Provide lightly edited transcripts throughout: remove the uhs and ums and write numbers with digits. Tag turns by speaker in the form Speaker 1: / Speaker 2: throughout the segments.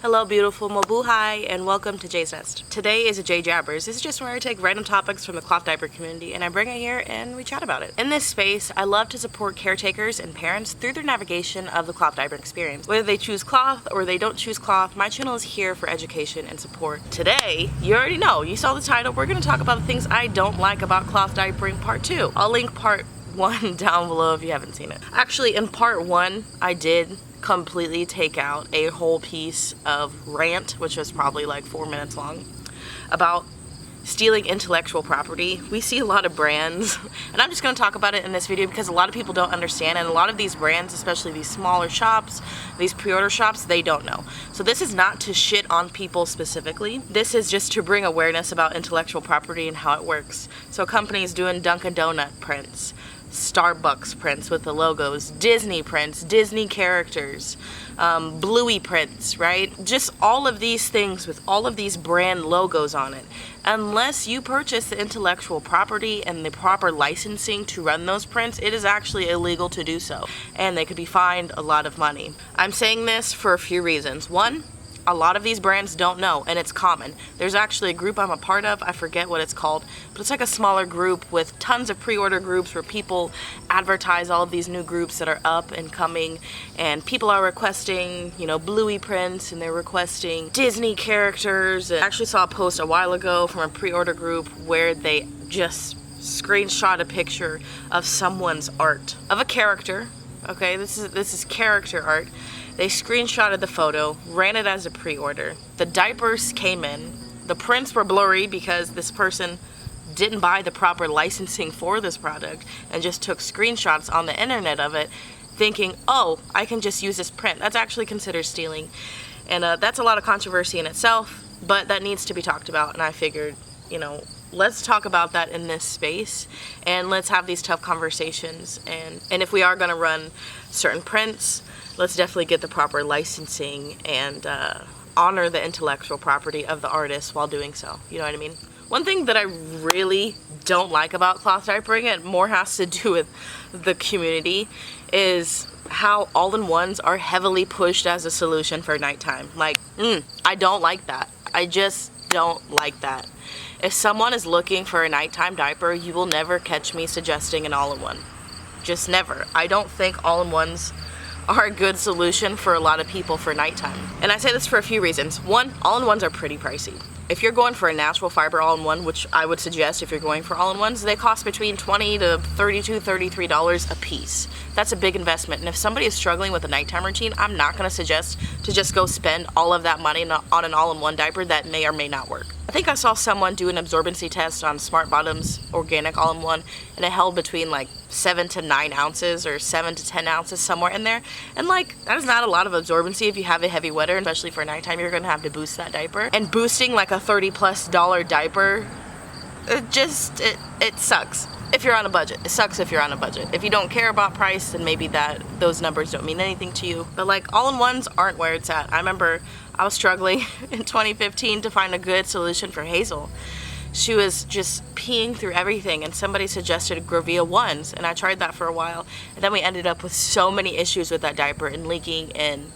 Speaker 1: Hello beautiful Mabuhay and welcome to Jay's Nest. Today is a Jay Jabbers. This is just where I take random topics from the cloth diaper community and I bring it here and we chat about it. In this space, I love to support caretakers and parents through their navigation of the cloth diaper experience. Whether they choose cloth or they don't choose cloth, my channel is here for education and support. Today, you already know, you saw the title, we're going to talk about the things I don't like about cloth diapering part 2. I'll link part 1 down below if you haven't seen it. Actually, in part 1, I did completely take out a whole piece of rant, which was probably like 4 minutes long, about stealing intellectual property. We see a lot of brands, and I'm just going to talk about it in this video because a lot of people don't understand, and a lot of these brands, especially these smaller shops, these pre-order shops, they don't know. So this is not to shit on people specifically. This is just to bring awareness about intellectual property and how it works. So companies doing Dunkin' Donut prints, Starbucks prints with the logos, Disney prints, Disney characters, Bluey prints, right? Just all of these things with all of these brand logos on it. Unless you purchase the intellectual property and the proper licensing to run those prints, it is actually illegal to do so. And they could be fined a lot of money. I'm saying this for a few reasons. One, a lot of these brands don't know, and it's common. There's actually a group I'm a part of, I forget what it's called, but it's like a smaller group with tons of pre-order groups where people advertise all of these new groups that are up and coming, and people are requesting, you know, Bluey prints, and they're requesting Disney characters. I actually saw a post a while ago from a pre-order group where they just screenshot a picture of someone's art, of a character, okay, this is character art. They screenshotted the photo, ran it as a pre-order. The diapers came in. The prints were blurry because this person didn't buy the proper licensing for this product and just took screenshots on the internet of it thinking, oh, I can just use this print. That's actually considered stealing. And that's a lot of controversy in itself, but that needs to be talked about. And I figured, you know, let's talk about that in this space and let's have these tough conversations. And if we are going to run certain prints, let's definitely get the proper licensing and honor the intellectual property of the artist while doing so. You know what I mean? One thing that I really don't like about cloth diapering, and more has to do with the community, is how all-in-ones are heavily pushed as a solution for nighttime. Like, I don't like that. I just don't like that. If someone is looking for a nighttime diaper, you will never catch me suggesting an all-in-one. Just never. I don't think all-in-ones are a good solution for a lot of people for nighttime. And I say this for a few reasons. One, all-in-ones are pretty pricey. If you're going for a natural fiber all-in-one, which I would suggest if you're going for all-in-ones, they cost between $20 to $32, $33 a piece. That's a big investment. And if somebody is struggling with a nighttime routine, I'm not going to suggest to just go spend all of that money on an all-in-one diaper that may or may not work. I think I saw someone do an absorbency test on Smart Bottoms organic all-in-one, and it held between like 7 to 9 ounces or 7 to 10 ounces, somewhere in there. And like, that is not a lot of absorbency if you have a heavy wetter, especially for nighttime. You're gonna have to boost that diaper. And boosting like a $30+ diaper, it sucks if you're on a budget. It sucks if you're on a budget. If you don't care about price, then maybe those numbers don't mean anything to you. But like, all-in-ones aren't where it's at. I remember I was struggling in 2015 to find a good solution for Hazel. She was just peeing through everything, and somebody suggested Gravia 1s, and I tried that for a while, and then we ended up with so many issues with that diaper and leaking, and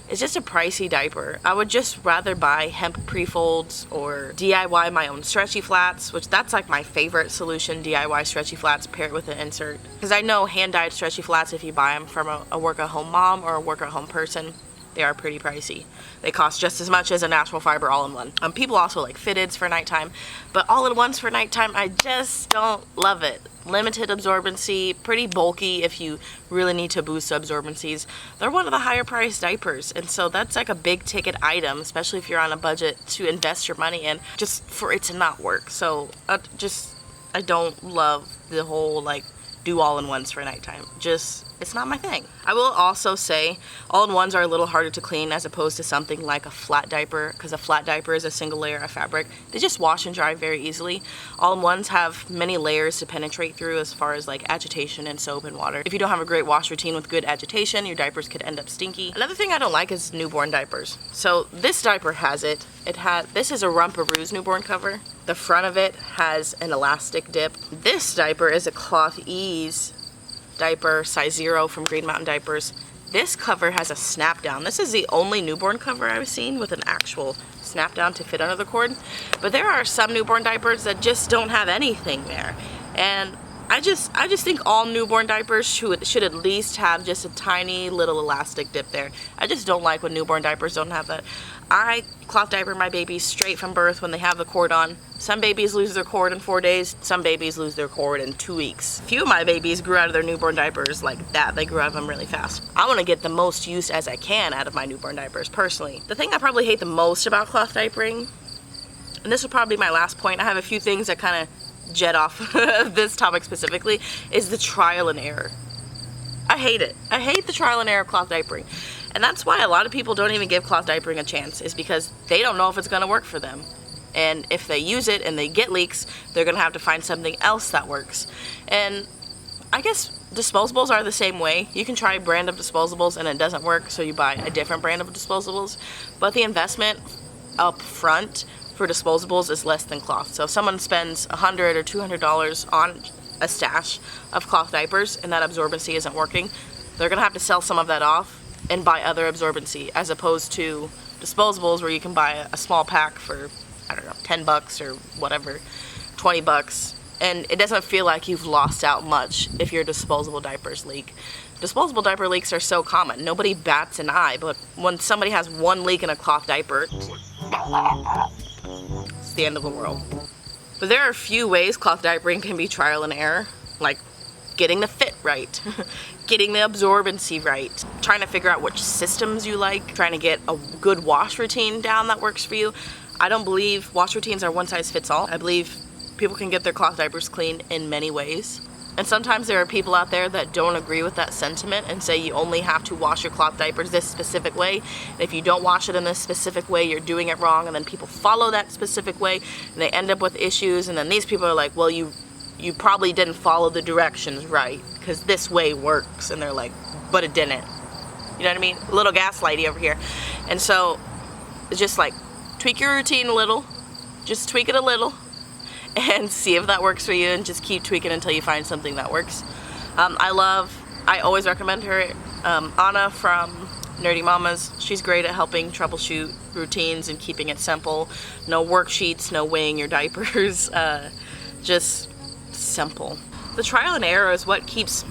Speaker 1: it's just a pricey diaper. I would just rather buy hemp pre-folds or DIY my own stretchy flats, which that's like my favorite solution, DIY stretchy flats paired with an insert. Because I know hand-dyed stretchy flats, if you buy them from a work-at-home mom or a work-at-home person, they are pretty pricey. They cost just as much as a natural fiber all-in-one. People also like fitteds for nighttime, but all-in-ones for nighttime, I just don't love it. Limited absorbency, pretty bulky if you really need to boost absorbencies. They're one of the higher priced diapers, and so that's like a big ticket item, especially if you're on a budget to invest your money in, just for it to not work. So I don't love the whole like do all-in-ones for nighttime. It's not my thing. I will also say all-in-ones are a little harder to clean as opposed to something like a flat diaper, because a flat diaper is a single layer of fabric. They just wash and dry very easily. All-in-ones have many layers to penetrate through as far as like agitation and soap and water. If you don't have a great wash routine with good agitation, your diapers could end up stinky. Another thing I don't like is newborn diapers. So this diaper has it. This is a Rumparoo's newborn cover. The front of it has an elastic dip. This diaper is a Cloth Ease diaper, size 0 from Green Mountain Diapers. This cover has a snap down. This is the only newborn cover I've seen with an actual snap down to fit under the cord. But there are some newborn diapers that just don't have anything there. And I just think all newborn diapers should at least have just a tiny little elastic dip there. I just don't like when newborn diapers don't have that. I cloth diaper my babies straight from birth when they have the cord on. Some babies lose their cord in 4 days. Some babies lose their cord in 2 weeks. A few of my babies grew out of their newborn diapers like that. They grew out of them really fast. I want to get the most use as I can out of my newborn diapers personally. The thing I probably hate the most about cloth diapering, and this will probably be my last point, I have a few things that kind of jet off this topic specifically, is the trial and error. I hate it. I hate the trial and error of cloth diapering. And that's why a lot of people don't even give cloth diapering a chance, is because they don't know if it's going to work for them. And if they use it and they get leaks, they're going to have to find something else that works. And I guess disposables are the same way. You can try a brand of disposables and it doesn't work, so you buy a different brand of disposables. But the investment up front for disposables is less than cloth. So if someone spends $100 or $200 on a stash of cloth diapers and that absorbency isn't working, they're going to have to sell some of that off and buy other absorbency, as opposed to disposables where you can buy a small pack for, I don't know, 10 bucks or whatever, 20 bucks, and it doesn't feel like you've lost out much if your disposable diapers leak. Disposable diaper leaks are so common. Nobody bats an eye, but when somebody has one leak in a cloth diaper, it's the end of the world. But there are a few ways cloth diapering can be trial and error, like getting the fit right, getting the absorbency right, trying to figure out which systems you like, trying to get a good wash routine down that works for you. I don't believe wash routines are one size fits all. I believe people can get their cloth diapers clean in many ways. And sometimes there are people out there that don't agree with that sentiment and say you only have to wash your cloth diapers this specific way. And if you don't wash it in this specific way, you're doing it wrong. And then people follow that specific way and they end up with issues. And then these people are like, well, you probably didn't follow the directions right because this way works. And they're like, but it didn't. You know what I mean? A little gaslighty over here. And so it's just like, tweak your routine a little. Just tweak it a little. And see if that works for you, and just keep tweaking until you find something that works. I always recommend her, Anna from Nerdy Mamas. She's great at helping troubleshoot routines and keeping it simple. No worksheets, no weighing your diapers, just simple. The trial and error is what keeps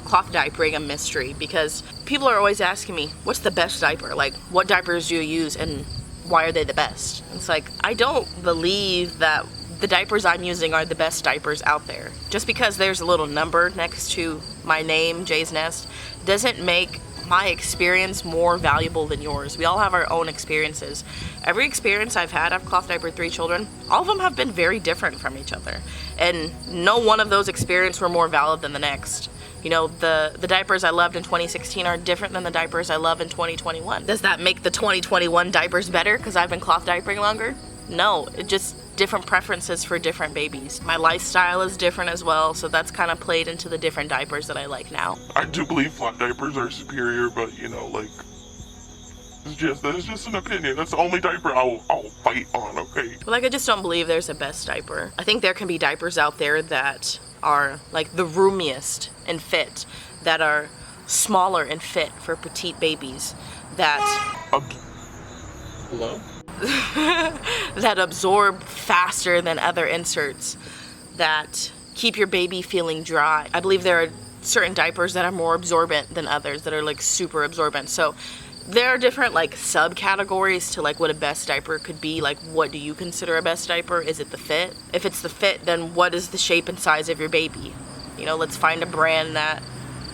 Speaker 1: cloth diapering a mystery, because people are always asking me, what's the best diaper? Like, what diapers do you use and why are they the best? It's like, I don't believe that the diapers I'm using are the best diapers out there. Just because there's a little number next to my name, Jay's Nest, doesn't make my experience more valuable than yours. We all have our own experiences. Every experience I've had, I've cloth diapered 3 children, all of them have been very different from each other. And no one of those experiences were more valid than the next. You know, the diapers I loved in 2016 are different than the diapers I love in 2021. Does that make the 2021 diapers better because I've been cloth diapering longer? No, it just different preferences for different babies. My lifestyle is different as well, so that's kind of played into the different diapers that I like now.
Speaker 2: I do believe flat diapers are superior, but you know, like, that's just an opinion. That's the only diaper I'll fight on, okay?
Speaker 1: But like, I just don't believe there's a best diaper. I think there can be diapers out there that are like the roomiest and fit, that are smaller and fit for petite babies, that
Speaker 2: Hello?
Speaker 1: that absorb faster than other inserts, that keep your baby feeling dry. I believe there are certain diapers that are more absorbent than others, that are like super absorbent. So there are different like subcategories to like what a best diaper could be. Like, what do you consider a best diaper? Is it the fit? If it's the fit, then what is the shape and size of your baby? You know, let's find a brand that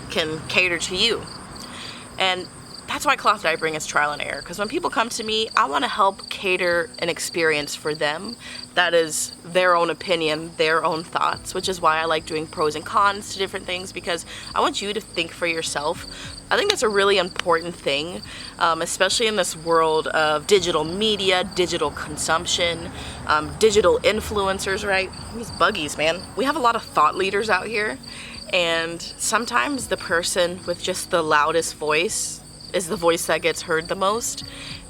Speaker 1: can cater to you. And that's why cloth diapering is trial and error, because when people come to me, I want to help cater an experience for them that is their own opinion, their own thoughts, which is why I like doing pros and cons to different things, because I want you to think for yourself. I think that's a really important thing, especially in this world of digital media, digital consumption, digital influencers, right? These buggies, man. We have a lot of thought leaders out here, and sometimes the person with just the loudest voice is the voice that gets heard the most.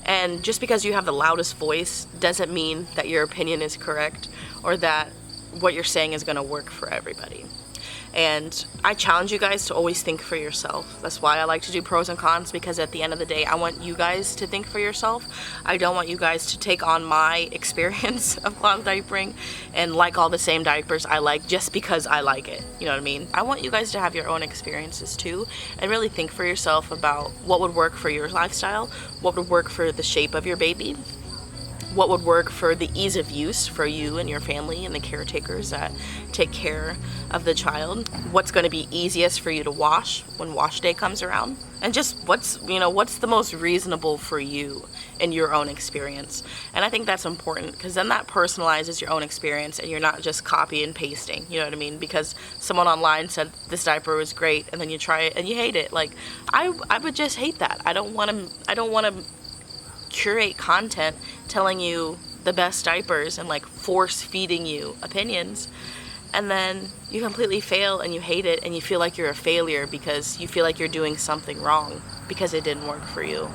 Speaker 1: And just because you have the loudest voice doesn't mean that your opinion is correct or that what you're saying is going to work for everybody. And I challenge you guys to always think for yourself. That's why I like to do pros and cons, because at the end of the day, I want you guys to think for yourself. I don't want you guys to take on my experience of cloth diapering and like all the same diapers I like just because I like it. You know what I mean? I want you guys to have your own experiences too, and really think for yourself about what would work for your lifestyle, what would work for the shape of your baby, what would work for the ease of use for you and your family and the caretakers that take care of the child, what's going to be easiest for you to wash when wash day comes around, and just what's the most reasonable for you in your own experience. And I think that's important, because then that personalizes your own experience and you're not just copy and pasting, you know what I mean? Because someone online said this diaper was great and then you try it and you hate it. Like I would just hate that. I don't want to curate content telling you the best diapers and like force feeding you opinions, and then you completely fail and you hate it and you feel like you're a failure because you feel like you're doing something wrong because it didn't work for you.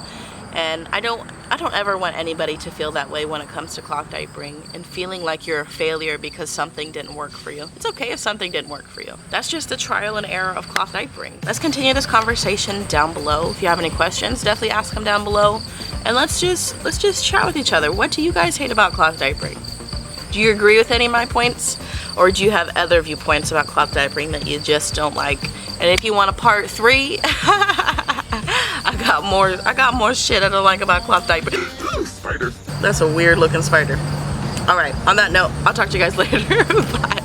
Speaker 1: And I don't ever want anybody to feel that way when it comes to cloth diapering and feeling like you're a failure because something didn't work for you. It's okay if something didn't work for you. That's just the trial and error of cloth diapering. Let's continue this conversation down below. If you have any questions, definitely ask them down below. And let's just chat with each other. What do you guys hate about cloth diapering? Do you agree with any of my points? Or do you have other viewpoints about cloth diapering that you just don't like? And if you want a part 3, I got more shit I don't like about cloth diapering.
Speaker 2: Spider.
Speaker 1: That's a weird looking spider. Alright, on that note, I'll talk to you guys later. Bye.